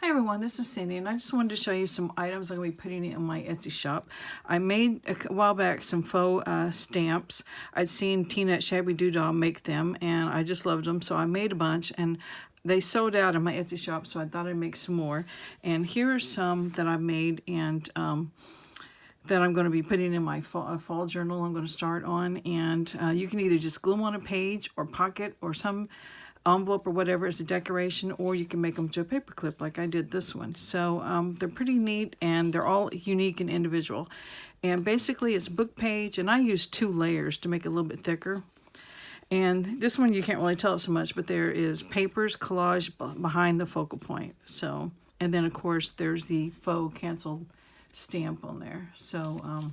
Hi everyone, this is Cindy, and I just wanted to show you some items I'm going to be putting in my Etsy shop. I made a while back some faux stamps. I'd seen Tina at Shabby Doodah make them, and I just loved them, so I made a bunch, and they sold out in my Etsy shop, so I thought I'd make some more. And here are some that I made, and that I'm going to be putting in my fall journal I'm going to start on. And you can either just glue them on a page or pocket or some envelope or whatever as a decoration, or you can make them to a paper clip like I did this one. So they're pretty neat, and they're all unique and individual. And basically it's book page, and I use 2 layers to make it a little bit thicker. And this one you can't really tell it so much, but there is papers, collage behind the focal point. So, and then of course there's the faux cancelled stamp on there. So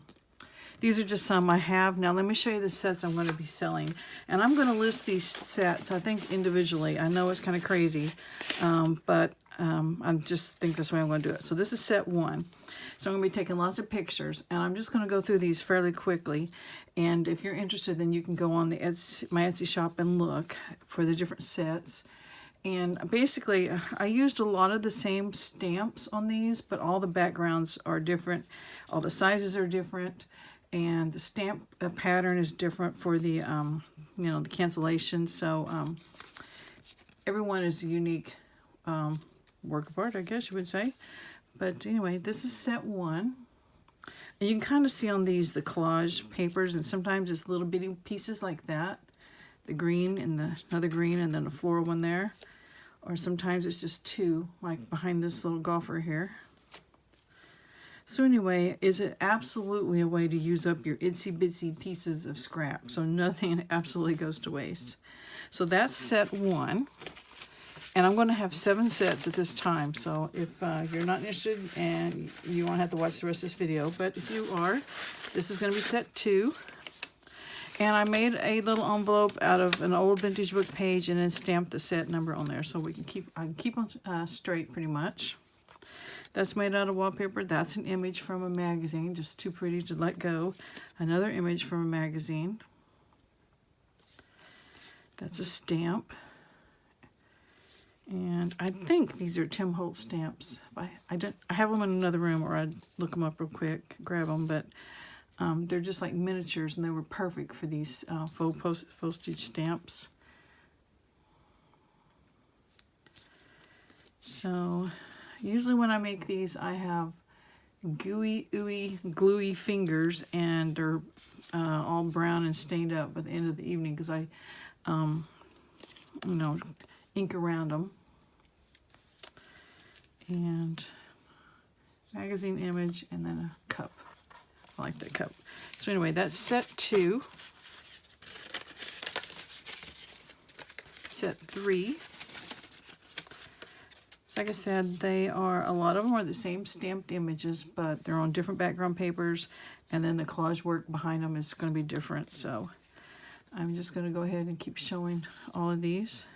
these are just some I have. Now let me show you the sets I'm going to be selling. And I'm going to list these sets, I think, individually. I know it's kind of crazy, but I just think that's the way I'm going to do it. So this is set 1. So I'm going to be taking lots of pictures, and I'm just going to go through these fairly quickly. And if you're interested, then you can go on the my Etsy shop and look for the different sets. And basically, I used a lot of the same stamps on these, but all the backgrounds are different. All the sizes are different. And the stamp pattern is different for the, the cancellation. So everyone is a unique work of art, I guess you would say. But anyway, this is set 1. And you can kind of see on these the collage papers, and sometimes it's little bitty pieces like that. The green and another green, and then a floral one there. Or sometimes it's just 2, like behind this little golfer here. So anyway, is it absolutely a way to use up your itsy bitsy pieces of scrap, so nothing absolutely goes to waste. So that's set 1, and I'm going to have 7 sets at this time. So if you're not interested, and you won't have to watch the rest of this video, but if you are, this is going to be set 2. And I made a little envelope out of an old vintage book page and then stamped the set number on there, so I can keep them straight pretty much. That's made out of wallpaper. That's an image from a magazine, just too pretty to let go. Another image from a magazine. That's a stamp. And I think these are Tim Holtz stamps. I have them in another room, or I'd look them up real quick, grab them, but they're just like miniatures, and they were perfect for these faux postage stamps. So usually when I make these, I have gooey, ooey, gluey fingers, and they're all brown and stained up by the end of the evening because I, ink around them. And magazine image, and then a cup. I like that cup. So anyway, that's set 2. Set 3. Like I said, a lot of them are the same stamped images, but they're on different background papers, and then the collage work behind them is going to be different. So I'm just going to go ahead and keep showing all of these.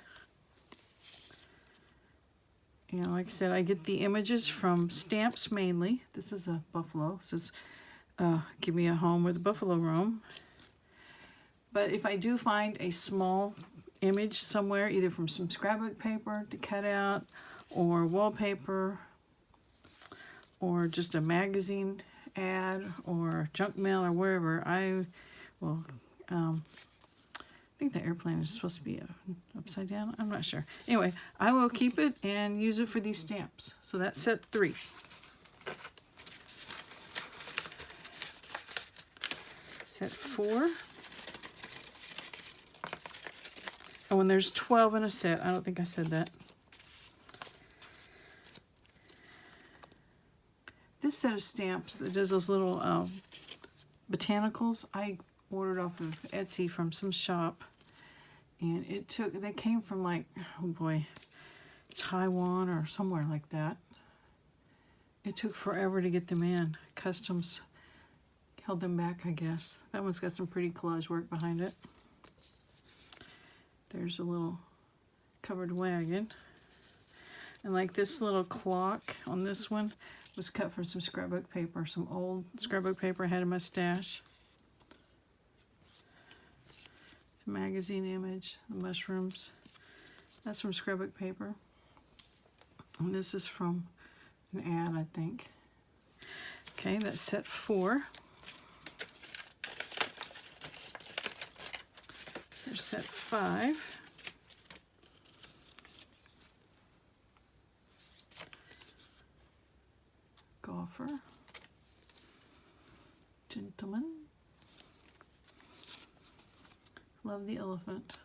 And like I said, I get the images from stamps mainly. This is a buffalo. This is give me a home where the buffalo roam. But if I do find a small image somewhere, either from some scrapbook paper to cut out, or wallpaper, or just a magazine ad, or junk mail, or wherever, I will, I think the airplane is supposed to be upside down, I'm not sure. Anyway, I will keep it and use it for these stamps. So that's set 3. Set 4. Oh, and there's 12 in a set. I don't think I said that. This set of stamps that does those little botanicals, I ordered off of Etsy from some shop, and they came from, like, oh boy, Taiwan or somewhere like that. It took forever to get them in. Customs held them back, I guess. That one's got some pretty collage work behind it. There's a little covered wagon. And like this little clock on this one was cut from some scrapbook paper, some old scrapbook paper I had in my stash. The magazine image, the mushrooms. That's from scrapbook paper. And this is from an ad, I think. Okay, that's set 4. Here's set 5. Golfer. Gentleman. Love the elephant.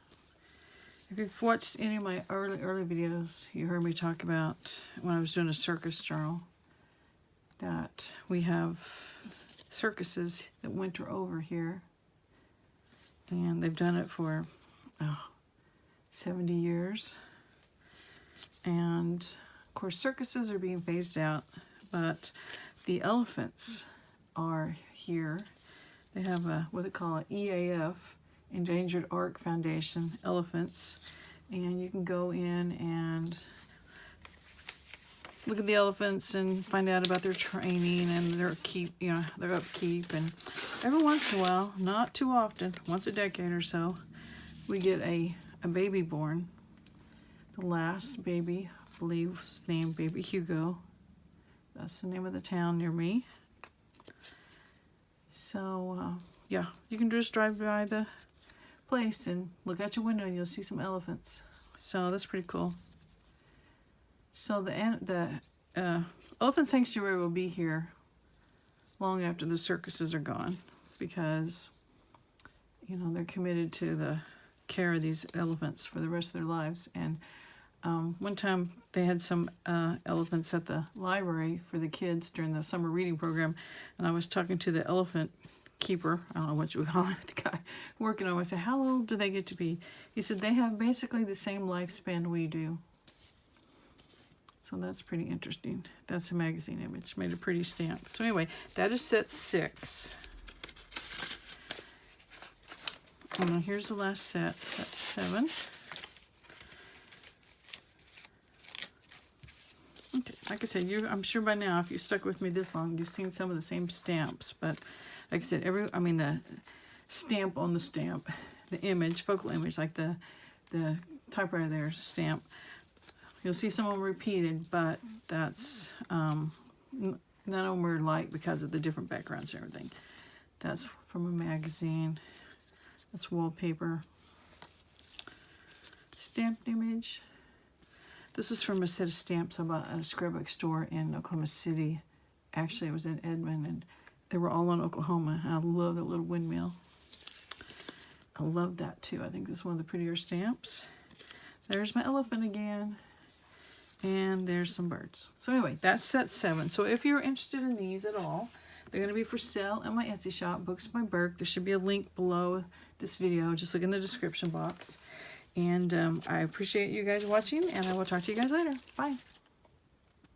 If you've watched any of my early videos, you heard me talk about when I was doing a circus journal that we have circuses that winter over here, and they've done it for 70 years. And of course circuses are being phased out, but the elephants are here. They have a what they call an EAF, Endangered Ark Foundation elephants, and you can go in and look at the elephants and find out about their training and their upkeep, and every once in a while, not too often, once a decade or so, we get a baby born. The last baby, I believe, was named Baby Hugo. That's the name of the town near me. So yeah, you can just drive by the place and look out your window and you'll see some elephants. So that's pretty cool. So the elephant sanctuary will be here long after the circuses are gone, because they're committed to the care of these elephants for the rest of their lives. And one time they had some elephants at the library for the kids during the summer reading program, and I was talking to the elephant keeper, I don't know what you would call him, the guy working on it. I said, how old do they get to be? He said they have basically the same lifespan we do. So that's pretty interesting. That's a magazine image, made a pretty stamp. So anyway, that is set 6. Oh no, here's the last set, set 7. Okay, like I said, I'm sure by now, if you stuck with me this long, you've seen some of the same stamps. But like I said, the stamp on the stamp, the image, focal image, like the typewriter there stamp. You'll see some of them repeated, but that's none of them were alike because of the different backgrounds and everything. That's from a magazine. That's wallpaper. Stamped image. This was from a set of stamps I bought at a scrapbook store in Oklahoma City. Actually, it was in Edmond, and they were all in Oklahoma. I love that little windmill. I love that too. I think this is one of the prettier stamps. There's my elephant again. And there's some birds. So anyway, that's set 7. So if you're interested in these at all, they're going to be for sale at my Etsy shop, Books by Burke. There should be a link below this video. Just look in the description box. And I appreciate you guys watching, and I will talk to you guys later. Bye.